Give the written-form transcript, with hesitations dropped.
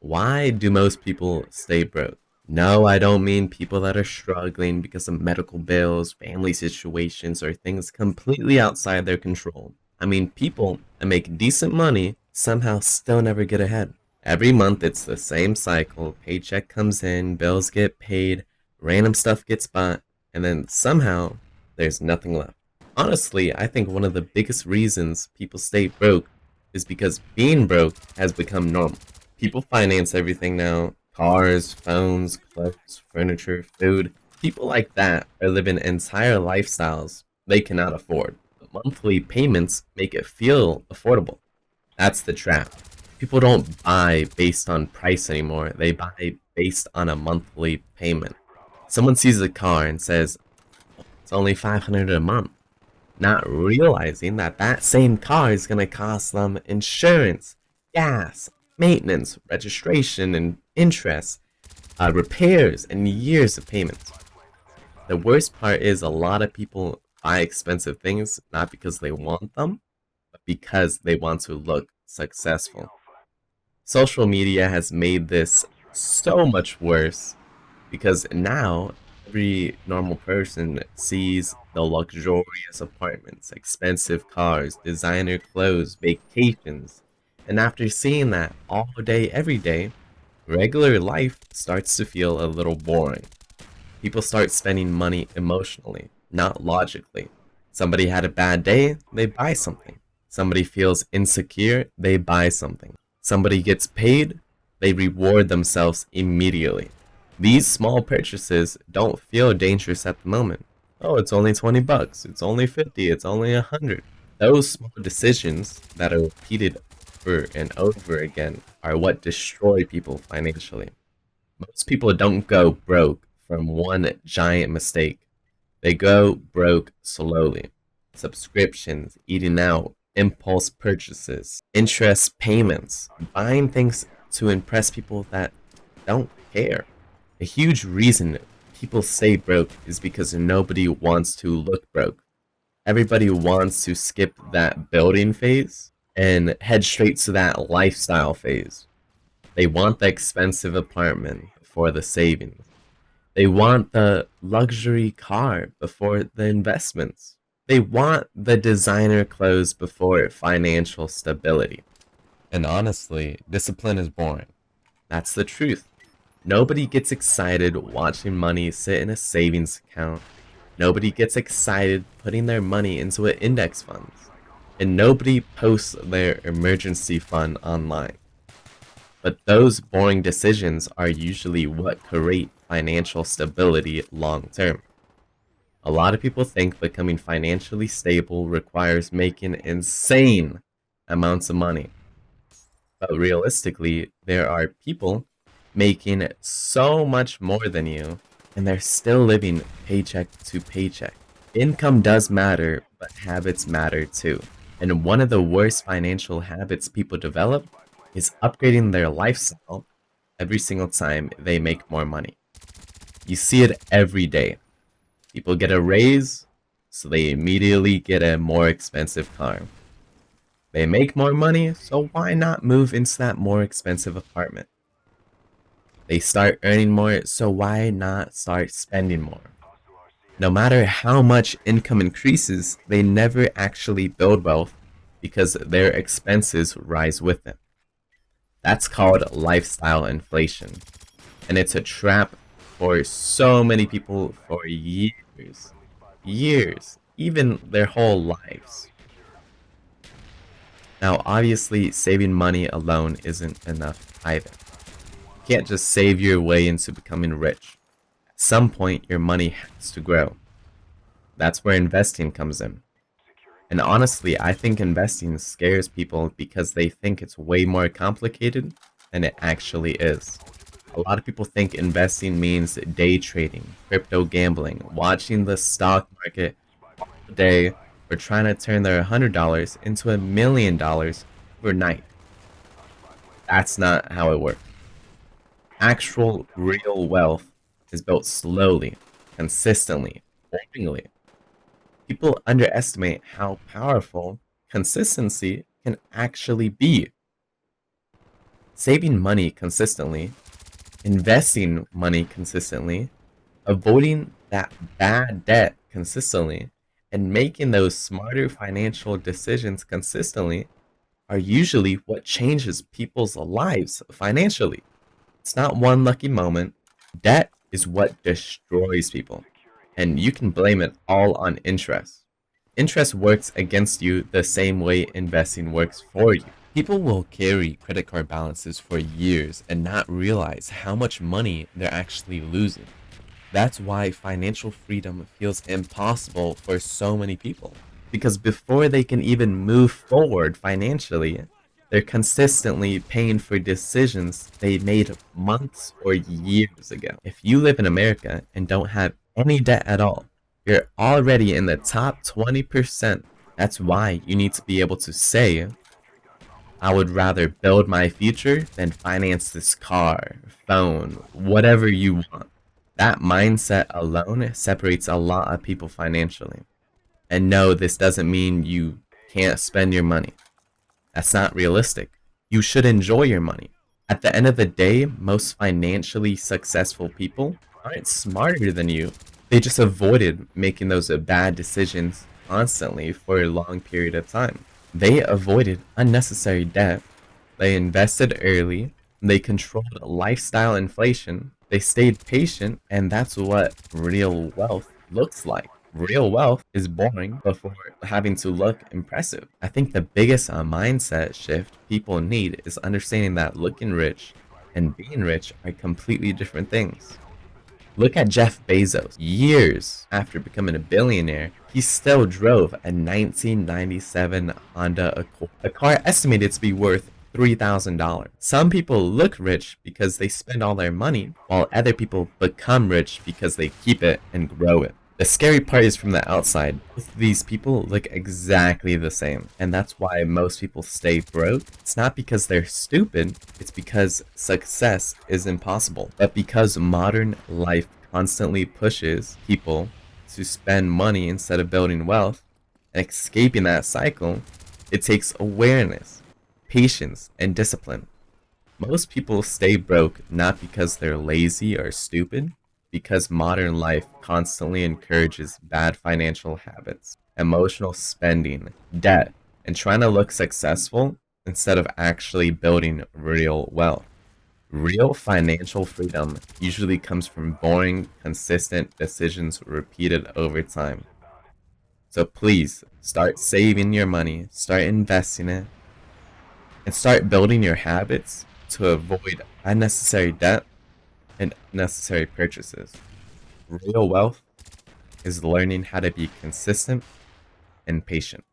Why do most people stay broke? No, I don't mean people that are struggling because of medical bills, family situations, or things completely outside their control. I mean people that make decent money somehow still never get ahead. Every month it's the same cycle. Paycheck comes in, bills get paid, random stuff gets bought, and then somehow there's nothing left. Honestly, I think one of the biggest reasons people stay broke is because being broke has become normal. People finance everything now: cars, phones, clothes, furniture, food. People like that are living entire lifestyles they cannot afford. The monthly payments make it feel affordable. That's the trap. People don't buy based on price anymore, they buy based on a monthly payment. Someone sees a car and says, it's only 500 a month, not realizing that that same car is going to cost them insurance, gas, maintenance, registration, and interest, repairs, and years of payments. The worst part is a lot of people buy expensive things not because they want them, but because they want to look successful. Social media has made this so much worse because now every normal person sees the luxurious apartments, expensive cars, designer clothes, vacations. And after seeing that all day, every day, regular life starts to feel a little boring. People start spending money emotionally, not logically. Somebody had a bad day, they buy something. Somebody feels insecure, they buy something. Somebody gets paid, they reward themselves immediately. These small purchases don't feel dangerous at the moment. Oh, it's only 20 bucks, it's only 50, it's only 100. Those small decisions that are repeated over and over again are what destroy people financially. Most people don't go broke from one giant mistake. They go broke slowly. Subscriptions, eating out, impulse purchases, interest payments, buying things to impress people that don't care. A huge reason people stay broke is because nobody wants to look broke. Everybody wants to skip that building phase and head straight to that lifestyle phase. They want the expensive apartment before the savings. They want the luxury car before the investments. They want the designer clothes before financial stability. And honestly, discipline is boring. That's the truth. Nobody gets excited watching money sit in a savings account. Nobody gets excited putting their money into an index fund. And nobody posts their emergency fund online. But those boring decisions are usually what create financial stability long term. A lot of people think becoming financially stable requires making insane amounts of money. But realistically, there are people making so much more than you, and they're still living paycheck to paycheck. Income does matter, but habits matter too. And one of the worst financial habits people develop is upgrading their lifestyle every single time they make more money. You see it every day. People get a raise, so they immediately get a more expensive car. They make more money, so why not move into that more expensive apartment? They start earning more, so why not start spending more? No matter how much income increases, they never actually build wealth because their expenses rise with it. That's called lifestyle inflation. And it's a trap for so many people for years, years, even their whole lives. Now, obviously, saving money alone isn't enough either. You can't just save your way into becoming rich. At some point, your money has to grow. That's where investing comes in. And honestly, I think investing scares people because they think it's way more complicated than it actually is. A lot of people think investing means day trading, crypto gambling, watching the stock market all day, or trying to turn their $100 into $1 million overnight. That's not how it works. Actual real wealth is built slowly, consistently, boringly. People underestimate how powerful consistency can actually be. Saving money consistently, investing money consistently, avoiding that bad debt consistently, and making those smarter financial decisions consistently are usually what changes people's lives financially. It's not one lucky moment. Debt is what destroys people, and you can blame it all on interest. Interest works against you the same way investing works for you. People will carry credit card balances for years and not realize how much money they're actually losing. That's why financial freedom feels impossible for so many people. Because before they can even move forward financially, they're consistently paying for decisions they made months or years ago. If you live in America and don't have any debt at all, you're already in the top 20%. That's why you need to be able to say, I would rather build my future than finance this car, phone, whatever you want. That mindset alone separates a lot of people financially. And no, this doesn't mean you can't spend your money. That's not realistic. You should enjoy your money. At the end of the day, most financially successful people aren't smarter than you. They just avoided making those bad decisions constantly for a long period of time. They avoided unnecessary debt. They invested early. They controlled lifestyle inflation. They stayed patient, and that's what real wealth looks like. Real wealth is boring before having to look impressive. I think the biggest mindset shift people need is understanding that looking rich and being rich are completely different things. Look at Jeff Bezos. Years after becoming a billionaire, he still drove a 1997 Honda Accord, a car estimated to be worth $3,000. Some people look rich because they spend all their money, while other people become rich because they keep it and grow it. The scary part is from the outside. Both of these people look exactly the same, and that's why most people stay broke. It's not because they're stupid, it's because success is impossible. But because modern life constantly pushes people to spend money instead of building wealth and escaping that cycle, it takes awareness, patience, and discipline. Most people stay broke not because they're lazy or stupid, because modern life constantly encourages bad financial habits, emotional spending, debt, and trying to look successful instead of actually building real wealth. Real financial freedom usually comes from boring, consistent decisions repeated over time. So please start saving your money, start investing it, and start building your habits to avoid unnecessary debt and unnecessary purchases. Real wealth is learning how to be consistent and patient.